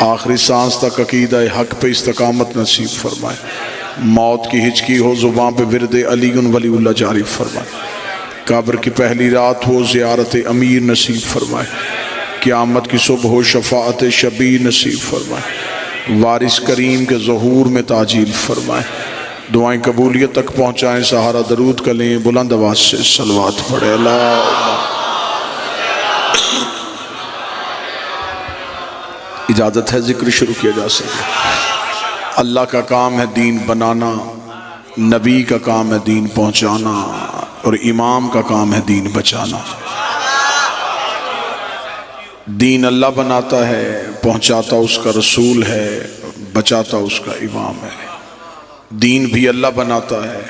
آخری سانس تک عقیدہ حق پہ استقامت نصیب فرمائے، موت کی ہچکی ہو زبان پہ ورد علی ولی اللہ جاری فرمائے، قبر کی پہلی رات ہو زیارت امیر نصیب فرمائے، قیامت کی صبح ہو شفاعت شبیر نصیب فرمائے، وارث کریم کے ظہور میں تاجیل فرمائے، دعائیں قبولیت تک پہنچائیں، سہارا درود کا لیں، بلند آواز سے صلوات پڑھے اللہ۔ اجازت ہے ذکر شروع کیا جا سکے۔ اللہ کا کام ہے دین بنانا، نبی کا کام ہے دین پہنچانا، اور امام کا کام ہے دین بچانا۔ دین اللہ بناتا ہے، پہنچاتا اس کا رسول ہے، بچاتا اس کا امام ہے۔ دین بھی اللہ بناتا ہے،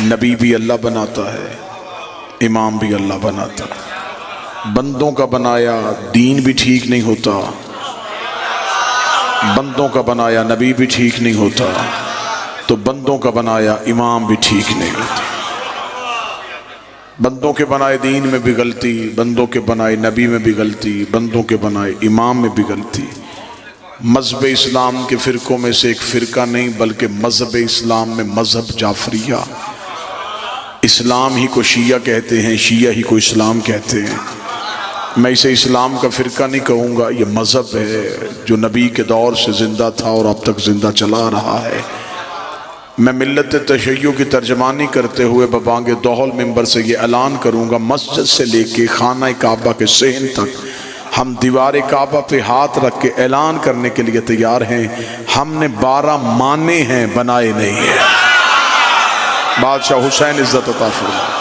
نبی بھی اللہ بناتا ہے، امام بھی اللہ بناتا ہے۔ بندوں کا بنایا دین بھی ٹھیک نہیں ہوتا، بندوں کا بنایا نبی بھی ٹھیک نہیں ہوتا، تو بندوں کا بنایا امام بھی ٹھیک نہیں ہوتا۔ بندوں کے بنائے دین میں بھی غلطی، بندوں کے بنائے نبی میں بھی غلطی، بندوں کے بنائے امام میں بھی غلطی۔ مذہب اسلام کے فرقوں میں سے ایک فرقہ نہیں بلکہ مذہب اسلام میں مذہب جعفریہ، اسلام ہی کو شیعہ کہتے ہیں، شیعہ ہی کو اسلام کہتے ہیں۔ میں اسے اسلام کا فرقہ نہیں کہوں گا، یہ مذہب ہے جو نبی کے دور سے زندہ تھا اور اب تک زندہ چلا رہا ہے۔ میں ملت تشیع کی ترجمانی کرتے ہوئے ببانگ دوحل منبر سے یہ اعلان کروں گا، مسجد سے لے کے خانہ کعبہ کے صحن تک ہم دیوار کعبہ پہ ہاتھ رکھ کے اعلان کرنے کے لیے تیار ہیں، ہم نے 12 مانے ہیں، بنائے نہیں ہیں۔ بادشاہ حسین عزت عطا فرمائے۔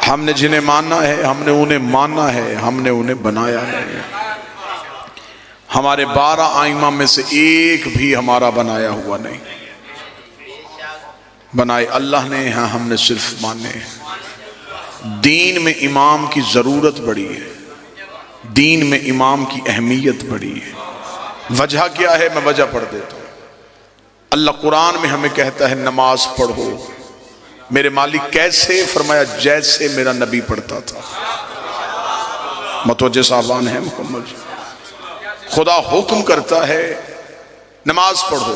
ہم نے جنہیں مانا ہے، ہم نے انہیں مانا ہے، ہم نے انہیں بنایا نہیں۔ ہمارے 12 ائمہ میں سے ایک بھی ہمارا بنایا ہوا نہیں، بنائے اللہ نے، ہاں ہم نے صرف مانے ہیں۔ دین میں امام کی ضرورت بڑی ہے، دین میں امام کی اہمیت بڑی ہے۔ وجہ کیا ہے؟ میں وجہ پڑھ دیتا ہوں۔ اللہ قرآن میں ہمیں کہتا ہے نماز پڑھو، میرے مالک کیسے؟ فرمایا جیسے میرا نبی پڑھتا تھا۔ متوجہ صاحبان ہیں مکمل؟ خدا حکم کرتا ہے نماز پڑھو۔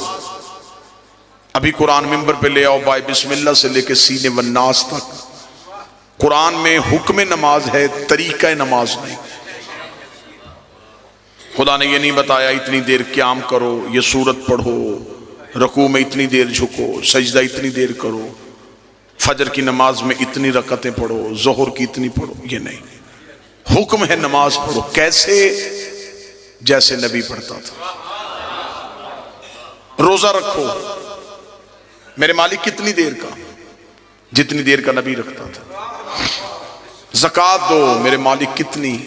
ابھی قرآن منبر پہ لے آؤ، بائے بسم اللہ سے لے کے سینے والناس تک قرآن میں حکم نماز ہے، طریقہ نماز نہیں۔ خدا نے یہ نہیں بتایا اتنی دیر قیام کرو، یہ سورت پڑھو، رکوع میں اتنی دیر جھکو، سجدہ اتنی دیر کرو، فجر کی نماز میں اتنی رکعتیں پڑھو، ظہر کی اتنی پڑھو، یہ نہیں۔ حکم ہے نماز پڑھو، کیسے؟ جیسے نبی پڑھتا تھا۔ روزہ رکھو، میرے مالک کتنی دیر کا؟ جتنی دیر کا نبی رکھتا تھا۔ زکوٰۃ دو، میرے مالک کتنی؟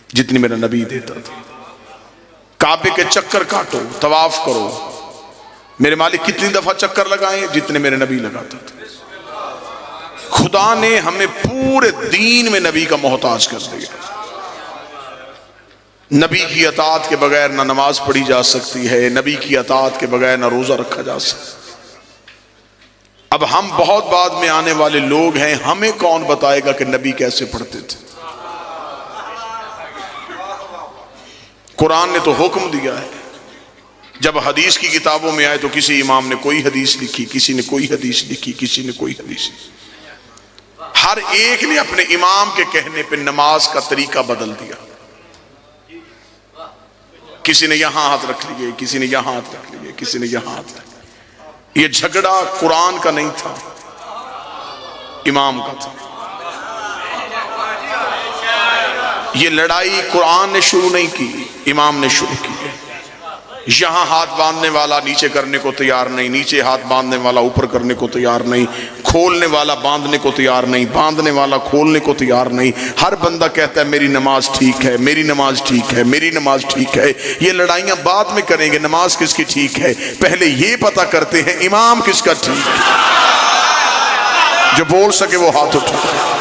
جتنی میرا نبی دیتا تھا۔ کعبے کے چکر کاٹو، طواف کرو، میرے مالک کتنی دفعہ چکر لگائیں؟ جتنے میرے نبی لگاتا تھا۔ خدا نے ہمیں پورے دین میں نبی کا محتاج کر دیا۔ نبی کی اطاعت کے بغیر نہ نماز پڑھی جا سکتی ہے، نبی کی اطاعت کے بغیر نہ روزہ رکھا جا سکتا۔ اب ہم بہت بعد میں آنے والے لوگ ہیں، ہمیں کون بتائے گا کہ نبی کیسے پڑھتے تھے؟ قرآن نے تو حکم دیا ہے۔ جب حدیث کی کتابوں میں آئے تو کسی امام نے کوئی حدیث لکھی، کسی نے کوئی حدیث لکھی، کسی نے کوئی حدیث لکھی۔ ہر ایک نے اپنے امام کے کہنے پہ نماز کا طریقہ بدل دیا۔ کسی نے یہاں ہاتھ رکھ لیے، کسی نے یہاں ہاتھ رکھ لیے، کسی نے یہاں ہاتھ رکھ لیے۔ یہ جھگڑا قرآن کا نہیں تھا، امام کا تھا۔ یہ لڑائی قرآن نے شروع نہیں کی، امام نے شروع کی ہے۔ یہاں ہاتھ باندھنے والا نیچے کرنے کو تیار نہیں، نیچے ہاتھ باندھنے والا اوپر کرنے کو تیار نہیں، کھولنے والا باندھنے کو تیار نہیں، باندھنے والا کھولنے کو تیار نہیں۔ ہر بندہ کہتا ہے میری نماز ٹھیک ہے، میری نماز ٹھیک ہے، میری نماز ٹھیک ہے۔ یہ لڑائیاں بعد میں کریں گے، نماز کس کی ٹھیک ہے پہلے یہ پتہ کرتے ہیں امام کس کا ٹھیک ہے۔ جو بول سکے وہ ہاتھ اٹھائے۔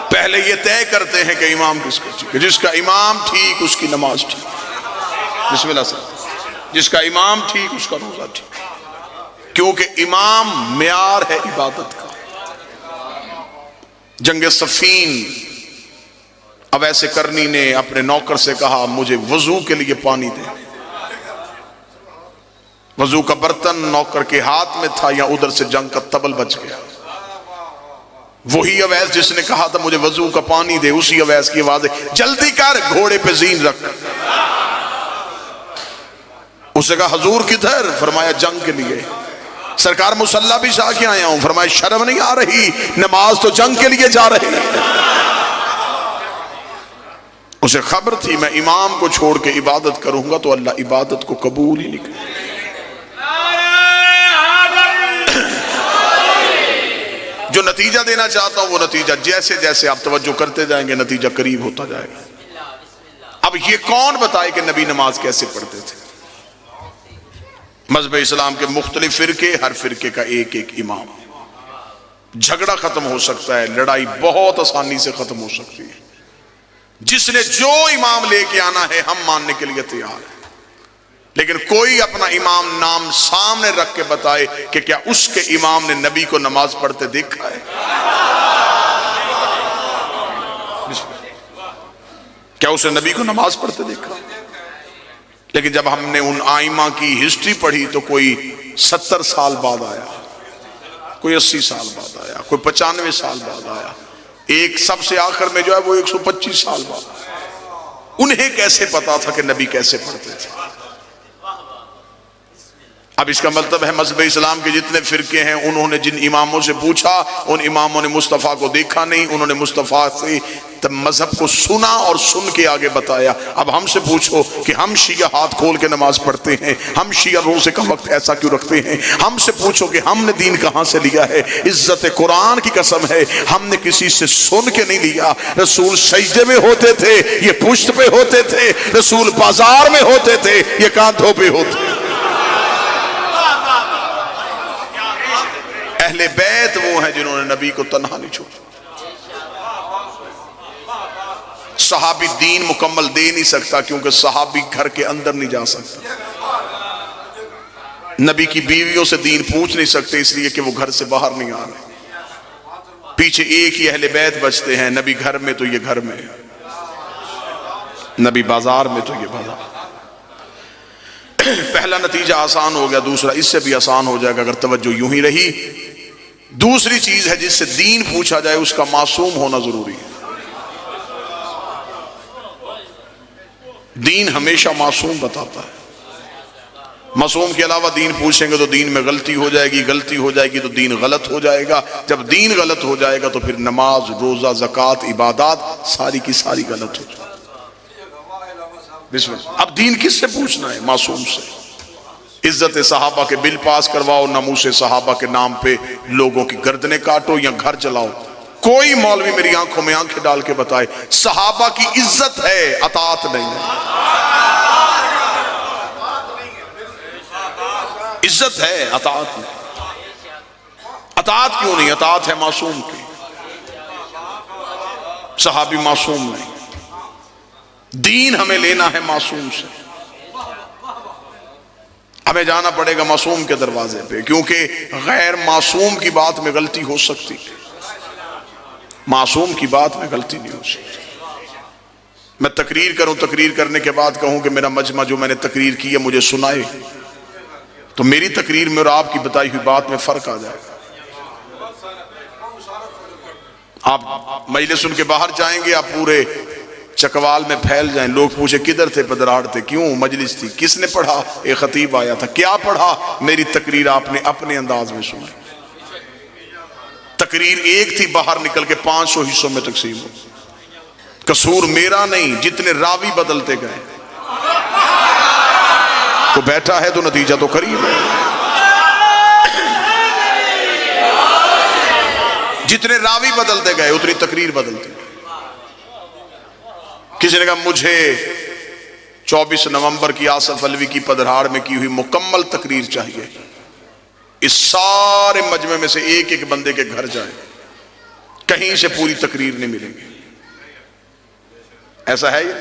پہلے یہ طے کرتے ہیں کہ امام کس کا ٹھیک ہے۔ جس کا امام ٹھیک اس کی نماز ٹھیک، بسم اللہ سے، جس کا امام ٹھیک اس کا روزہ ٹھیک، کیونکہ امام معیار ہے عبادت کا۔ جنگ صفین اویس کرنی نے اپنے نوکر سے کہا مجھے وضو کے لیے پانی دے. وضو کا برتن نوکر کے ہاتھ میں تھا، یا ادھر سے جنگ کا تبل بچ گیا. وہی اویس جس نے کہا تھا مجھے وضو کا پانی دے، اسی اویس کی آواز ہے جلدی کر، گھوڑے پہ زین رکھ. اسے کہا حضور کدھر؟ فرمایا جنگ کے لیے. سرکار مسلح بھی جا کے آیا ہوں. فرمایا شرم نہیں آ رہی؟ نماز تو جنگ کے لیے جا رہے ہیں. اسے خبر تھی میں امام کو چھوڑ کے عبادت کروں گا تو اللہ عبادت کو قبول ہی نہیں کرے. جو نتیجہ دینا چاہتا ہوں وہ نتیجہ جیسے جیسے آپ توجہ کرتے جائیں گے نتیجہ قریب ہوتا جائے گا. اب یہ کون بتائے کہ نبی نماز کیسے پڑھتے تھے؟ مذہب اسلام کے مختلف فرقے، ہر فرقے کا ایک ایک امام. جھگڑا ختم ہو سکتا ہے، لڑائی بہت آسانی سے ختم ہو سکتی ہے. جس نے جو امام لے کے آنا ہے ہم ماننے کے لیے تیار ہیں، لیکن کوئی اپنا امام نام سامنے رکھ کے بتائے کہ کیا اس کے امام نے نبی کو نماز پڑھتے دیکھا ہے؟ کیا اسے نبی کو نماز پڑھتے دیکھا؟ لیکن جب ہم نے ان آئمہ کی ہسٹری پڑھی تو کوئی 70 سال بعد آیا، کوئی 80 سال بعد آیا، کوئی 95 سال بعد آیا، ایک سب سے آخر میں جو ہے وہ 125 سال بعد آیا. انہیں کیسے پتا تھا کہ نبی کیسے پڑھتے تھے؟ اب اس کا مطلب ہے مذہب اسلام کے جتنے فرقے ہیں انہوں نے جن اماموں سے پوچھا ان اماموں نے مصطفیٰ کو دیکھا نہیں، انہوں نے مصطفیٰ سے مذہب کو سنا اور سن کے آگے بتایا. اب ہم سے پوچھو کہ ہم شیعہ ہاتھ کھول کے نماز پڑھتے ہیں، ہم شیعہ روزے کا وقت ایسا کیوں رکھتے ہیں؟ ہم سے پوچھو کہ ہم نے دین کہاں سے لیا ہے؟ عزت قرآن کی قسم ہے ہم نے کسی سے سن کے نہیں لیا. رسول سجدے میں ہوتے تھے، یہ پشت پہ ہوتے تھے. رسول بازار میں ہوتے تھے، یہ کاندھوں پہ ہوتے. اہل بیت وہ ہیں جنہوں نے نبی کو تنہا نہیں چھوڑا. صحابی دین مکمل دے نہیں سکتا کیونکہ صحابی گھر کے اندر نہیں جا سکتا. نبی کی بیویوں سے دین پوچھ نہیں سکتے اس لیے کہ وہ گھر سے باہر نہیں آ رہے. پیچھے ایک ہی اہل بیت بچتے ہیں، نبی گھر میں تو یہ گھر میں، نبی بازار میں تو یہ بازار. پہلا نتیجہ آسان ہو گیا، دوسرا اس سے بھی آسان ہو جائے گا اگر توجہ یوں ہی رہی. دوسری چیز ہے جس سے دین پوچھا جائے اس کا معصوم ہونا ضروری ہے. دین ہمیشہ معصوم بتاتا ہے. معصوم کے علاوہ دین پوچھیں گے تو دین میں غلطی ہو جائے گی، غلطی ہو جائے گی تو دین غلط ہو جائے گا. جب دین غلط ہو جائے گا تو پھر نماز، روزہ، زکوٰۃ، عبادات ساری کی ساری غلط ہو جائے گی. بسم اللہ. اب دین کس سے پوچھنا ہے؟ معصوم سے. عزت صحابہ کے بل پاس کرواؤ، ناموس صحابہ کے نام پہ لوگوں کی گردنیں کاٹو یا گھر چلاؤ. کوئی مولوی میری آنکھوں میں آنکھیں ڈال کے بتائے صحابہ کی عزت ہے، اطاعت نہیں ہے. عزت ہے، اطاعت نہیں. اطاعت کیوں نہیں؟ اطاعت ہے معصوم کی. صحابی معصوم نہیں. دین ہمیں لینا ہے معصوم سے. ہمیں جانا پڑے گا معصوم کے دروازے پہ، کیونکہ غیر معصوم کی بات میں غلطی ہو سکتی ہے، معصوم کی بات میں غلطی نہیں ہو سکتی. میں تقریر کروں، تقریر کرنے کے بعد کہوں کہ میرا مجمع جو میں نے تقریر کی ہے مجھے سنائے، تو میری تقریر میں اور آپ کی بتائی ہوئی بات میں فرق آ جائے گا. آپ مجلس سن کے باہر جائیں گے، آپ پورے چکوال میں پھیل جائیں. لوگ پوچھے کدھر تھے؟ پدراڑ تھے. کیوں؟ مجلس تھی. کس نے پڑھا؟ ایک خطیب آیا تھا. کیا پڑھا؟ میری تقریر آپ نے اپنے انداز میں سنائی. تقریر ایک تھی، باہر نکل کے 500 حصوں میں تقسیم ہو. قصور میرا نہیں، جتنے راوی بدلتے گئے. تو بیٹھا ہے تو نتیجہ تو قریب ہے. جتنے راوی بدلتے گئے اتنی تقریر بدلتی. کسی نے کہا مجھے 24 نومبر کی آصف علوی کی پدرہاڑ میں کی ہوئی مکمل تقریر چاہیے. اس سارے مجمع میں سے ایک ایک بندے کے گھر جائیں، کہیں سے پوری تقریر نہیں ملیں گی. ایسا ہے یہ؟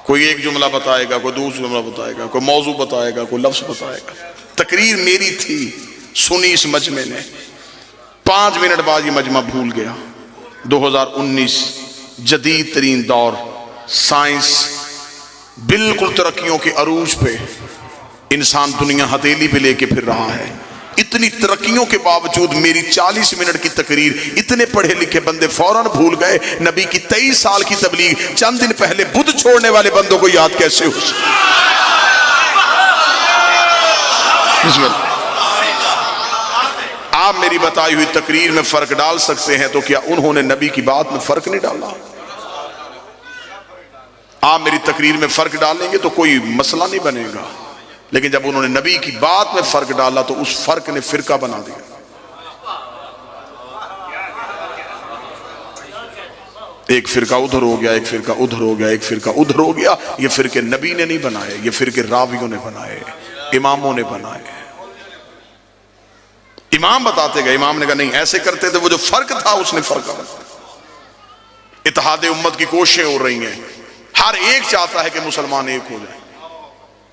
کوئی ایک جملہ بتائے گا، کوئی دوسرا جملہ بتائے گا، کوئی موضوع بتائے گا، کوئی لفظ بتائے گا. تقریر میری تھی، سنی اس مجمع نے. 5 منٹ بعد یہ مجمع بھول گیا. 2019 جدید ترین دور، سائنس بالکل ترقیوں کے عروج پہ، انسان دنیا ہتھیلی پہ لے کے پھر رہا ہے۔ اتنی ترقیوں کے باوجود میری 40 منٹ کی تقریر اتنے پڑھے لکھے بندے فوراً بھول گئے، نبی کی 23 سال کی تبلیغ چند دن پہلے بدھ چھوڑنے والے بندوں کو یاد کیسے ہو سکتی؟ آپ میری بتائی ہوئی تقریر میں فرق ڈال سکتے ہیں، تو کیا انہوں نے نبی کی بات میں فرق نہیں ڈالا؟ آپ میری تقریر میں فرق ڈالیں گے تو کوئی مسئلہ نہیں بنے گا، لیکن جب انہوں نے نبی کی بات میں فرق ڈالا تو اس فرق نے فرقہ بنا دیا۔ ایک فرقہ ادھر ہو گیا، ایک فرقہ ادھر ہو گیا، ایک فرقہ ادھر ہو گیا۔ یہ فرقے نبی نے نہیں بنائے، یہ فرقے راویوں نے بنائے، اماموں نے بنائے۔ امام بتاتے گئے، امام نے کہا نہیں ایسے کرتے تھے، وہ جو فرق تھا اس نے فرقہ بنا۔ اتحاد امت کی کوششیں ہو رہی ہیں، ہر ایک چاہتا ہے کہ مسلمان ایک ہو جائے،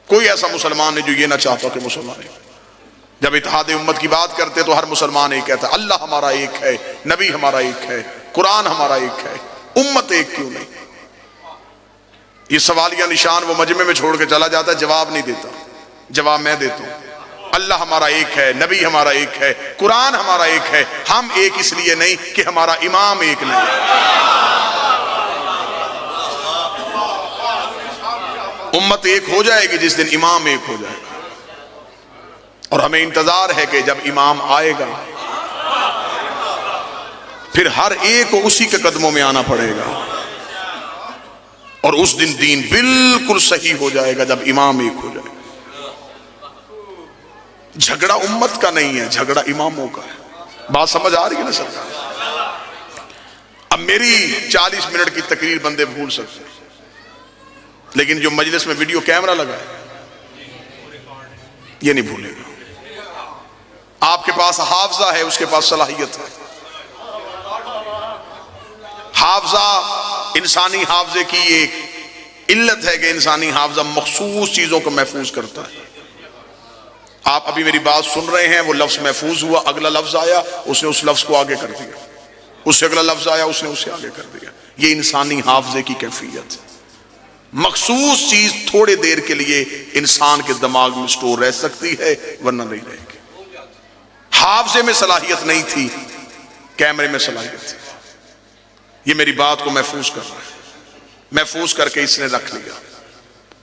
کوئی ایسا مسلمان نہیں جو یہ نہ چاہتا کہ مسلمان ایک۔ جب اتحاد امت کی بات کرتے تو ہر مسلمان ایک کہتا ہے اللہ ہمارا ایک ہے، نبی ہمارا ایک ہے، قرآن ہمارا ایک ہے، امت ایک کیوں نہیں؟ یہ سوالیہ نشان وہ مجمع میں چھوڑ کے چلا جاتا ہے، جواب نہیں دیتا۔ جواب میں دیتا ہوں، اللہ ہمارا ایک ہے، نبی ہمارا ایک ہے، قرآن ہمارا ایک ہے، ہم ایک اس لیے نہیں کہ ہمارا امام ایک نہیں۔ امت ایک ہو جائے گی جس دن امام ایک ہو جائے گا، اور ہمیں انتظار ہے کہ جب امام آئے گا پھر ہر ایک کو اسی کے قدموں میں آنا پڑے گا، اور اس دن دین بالکل صحیح ہو جائے گا جب امام ایک ہو جائے گا۔ جھگڑا امت کا نہیں ہے، جھگڑا اماموں کا ہے۔ بات سمجھ آ رہی ہے نا سر؟ اب میری 40 منٹ کی تقریر بندے بھول سکتے ہیں، لیکن جو مجلس میں ویڈیو کیمرہ لگا ہے یہ نہیں بھولے گا۔ آپ کے پاس حافظہ ہے، اس کے پاس صلاحیت ہے۔ حافظہ، انسانی حافظے کی ایک علت ہے کہ انسانی حافظہ مخصوص چیزوں کو محفوظ کرتا ہے۔ آپ ابھی میری بات سن رہے ہیں، وہ لفظ محفوظ ہوا، اگلا لفظ آیا اس نے اس لفظ کو آگے کر دیا، اس سے اگلا لفظ آیا اس نے اسے آگے کر دیا۔ یہ انسانی حافظے کی کیفیت ہے۔ مخصوص چیز تھوڑے دیر کے لیے انسان کے دماغ میں سٹور رہ سکتی ہے، ورنہ نہیں رہے گی۔ حافظے میں صلاحیت نہیں تھی، کیمرے میں صلاحیت تھی۔ یہ میری بات کو محفوظ کر رہا ہے، محفوظ کر کے اس نے رکھ لیا۔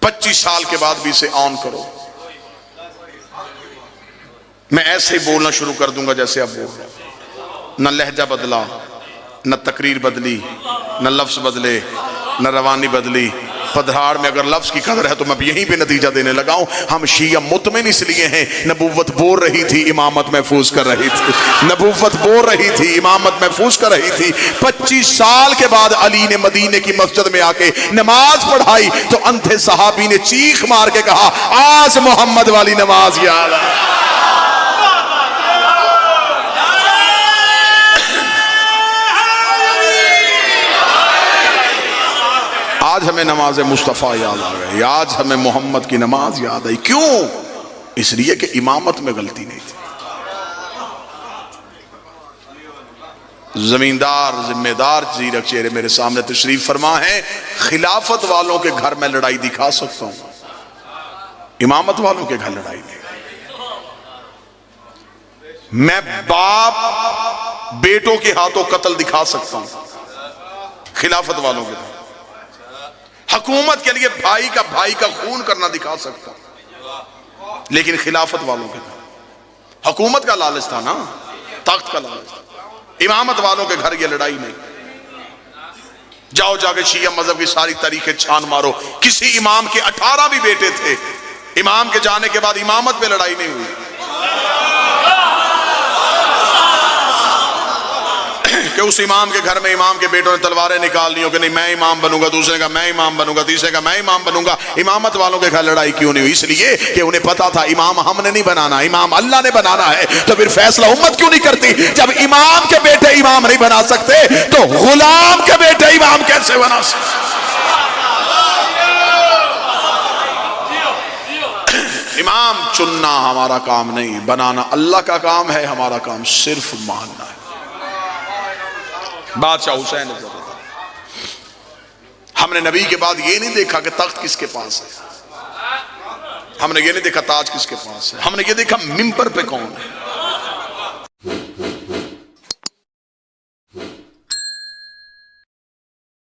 25 سال کے بعد بھی اسے آن کرو، میں ایسے ہی بولنا شروع کر دوں گا جیسے اب بول رہا ہوں۔ نہ لہجہ بدلا، نہ تقریر بدلی، نہ لفظ بدلے، نہ روانی بدلی۔ پدھراڑ میں اگر لفظ کی قدر ہے تو میں یہیں پہ نتیجہ دینے لگا ہوں۔ ہم شیعہ مطمئن اس لیے ہیں، نبوت بول رہی تھی، امامت محفوظ کر رہی تھی، نبوت بول رہی تھی، امامت محفوظ کر رہی تھی۔ 25 سال کے بعد علی نے مدینے کی مسجد میں آ کے نماز پڑھائی تو اندھے صحابی نے چیخ مار کے کہا آج محمد والی نماز یاد ہے۔ آج ہمیں نماز مصطفیٰ یاد آ گئی، آج ہمیں محمد کی نماز یاد آئی۔ کیوں؟ اس لیے کہ امامت میں غلطی نہیں تھی۔ زمیندار ذمہ دار زیرک چہرے میرے سامنے تشریف فرما ہے، خلافت والوں کے گھر میں لڑائی دکھا سکتا ہوں، امامت والوں کے گھر لڑائی نہیں۔ میں باپ بیٹوں کے ہاتھوں قتل دکھا سکتا ہوں، خلافت والوں کے گھر۔ حکومت کے لیے بھائی کا خون کرنا دکھا سکتا ہوں، لیکن خلافت والوں کے گھر حکومت کا لالچ تھا نا، تخت کا لالچ تھا۔ امامت والوں کے گھر یہ لڑائی نہیں۔ جاؤ جا کے شیعہ مذہب کی ساری تاریخیں چھان مارو، کسی امام کے 18 بھی بیٹے تھے، امام کے جانے کے بعد امامت پہ لڑائی نہیں ہوئی۔ کہ اس امام کے گھر میں امام کے بیٹوں نے تلواریں نکال لی ہو کہ نہیں میں امام بنوں گا، دوسرے کا میں امام بنوں گا، تیسرے کا میں امام بنوں گا۔ امامت والوں کے گھر لڑائی کیوں نہیں ہوئی؟ اس لیے کہ انہیں پتا تھا امام ہم نے نہیں بنانا، امام اللہ نے بنانا ہے۔ تو پھر فیصلہ امت کیوں نہیں کرتی؟ جب امام کے بیٹے امام نہیں بنا سکتے تو غلام کے بیٹے امام کیسے بنا سکتے؟ امام چننا ہمارا کام نہیں، بنانا اللہ کا کام ہے، ہمارا کام صرف ماننا ہے۔ بادشاہ حسین ہم نے نبی کے بعد یہ نہیں دیکھا کہ تخت کس کے پاس ہے، ہم نے یہ نہیں دیکھا تاج کس کے پاس ہے، ہم نے یہ دیکھا ممبر پہ کون ہے۔